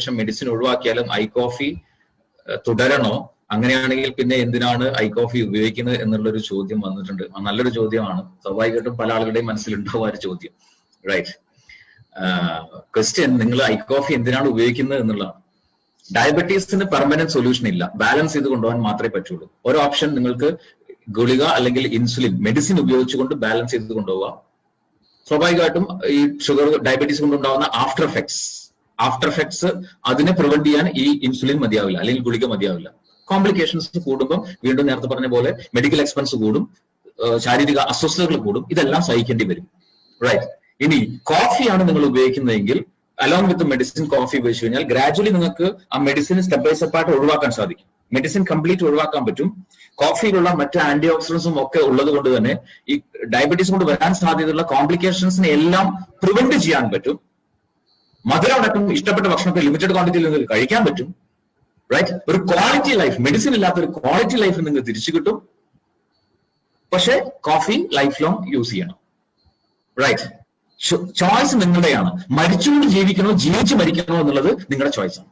ശേഷം medicine ഒഴിവാക്കിയാലും I coffee തുടരണോ? അങ്ങനെയാണെങ്കിൽ പിന്നെ എന്തിനാണ് ഐ കോഫി ഉപയോഗിക്കുന്നത് എന്നുള്ളൊരു ചോദ്യം വന്നിട്ടുണ്ട്. നല്ലൊരു ചോദ്യമാണ്. സ്വാഭാവികമായിട്ടും പല ആളുകളുടെയും മനസ്സിലുണ്ടാവും ആ ഒരു ചോദ്യം. റൈറ്റ്. ക്വസ്റ്റ്യൻ, നിങ്ങൾ ഐ കോഫി എന്തിനാണ് ഉപയോഗിക്കുന്നത് എന്നുള്ളതാണ്. ഡയബറ്റീസിന് പെർമനന്റ് സൊല്യൂഷൻ ഇല്ല. ബാലൻസ് ചെയ്ത് കൊണ്ടുപോകാൻ മാത്രമേ പറ്റുള്ളൂ. ഒരു ഓപ്ഷൻ നിങ്ങൾക്ക് ഗുളിക അല്ലെങ്കിൽ ഇൻസുലിൻ മെഡിസിൻ ഉപയോഗിച്ചുകൊണ്ട് ബാലൻസ് ചെയ്ത് കൊണ്ടുപോകാം. സ്വാഭാവികമായിട്ടും ഈ ഷുഗർ ഡയബറ്റീസ് കൊണ്ടുണ്ടാവുന്ന ആഫ്റ്റർ എഫക്ട്സ് അതിനെ പ്രിവെന്റ് ചെയ്യാൻ ഈ ഇൻസുലിൻ മതിയാവില്ല അല്ലെങ്കിൽ ഗുളിക മതിയാവില്ല. കോംപ്ലിക്കേഷൻസ് കൂടുമ്പോൾ വീണ്ടും നേരത്തെ പറഞ്ഞ പോലെ മെഡിക്കൽ എക്സ്പെൻസ് കൂടും, ശാരീരിക അസ്വസ്ഥതകൾ കൂടും, ഇതെല്ലാം സഹിക്കേണ്ടി വരും. റൈറ്റ്. ഇനി കോഫിയാണ് നിങ്ങൾ ഉപയോഗിക്കുന്നതെങ്കിൽ അലോങ് വിത്ത് മെഡിസിൻ കോഫി ഉപയോഗിച്ച് കഴിഞ്ഞാൽ ഗ്രാജുവലി നിങ്ങൾക്ക് ആ മെഡിസിൻ സ്റ്റെപ്പ് ബൈ സ്റ്റെപ്പ് ആയിട്ട് ഒഴിവാക്കാൻ സാധിക്കും. മെഡിസിൻ കംപ്ലീറ്റ് ഒഴിവാക്കാൻ പറ്റും. കോഫിയിലുള്ള മറ്റ് ആന്റി ഓക്സിഡൻസും ഒക്കെ ഉള്ളത് കൊണ്ട് തന്നെ ഈ ഡയബറ്റീസ് കൊണ്ട് വരാൻ സാധ്യതയുള്ള കോംപ്ലിക്കേഷൻസിനെ എല്ലാം പ്രിവെന്റ് ചെയ്യാൻ പറ്റും. മധുരം അടക്കം ഇഷ്ടപ്പെട്ട ഭക്ഷണത്തെ ലിമിറ്റഡ് ക്വാണ്ടിറ്റിയിൽ നിങ്ങൾക്ക് കഴിക്കാൻ പറ്റും. റൈറ്റ്. ഒരു ക്വാളിറ്റി ലൈഫ്, മെഡിസിൻ ഇല്ലാത്ത ഒരു ക്വാളിറ്റി ലൈഫ് നിങ്ങൾക്ക് തിരിച്ചു കിട്ടും. പക്ഷെ കോഫി ലൈഫ് ലോങ് യൂസ് ചെയ്യണം. റൈറ്റ്. ചോയ്സ് നിങ്ങളുടെയാണ്. മരിച്ചുകൊണ്ട് ജീവിക്കണോ ജീവിച്ച് മരിക്കണോ എന്നുള്ളത് നിങ്ങളുടെ ചോയ്സാണ്.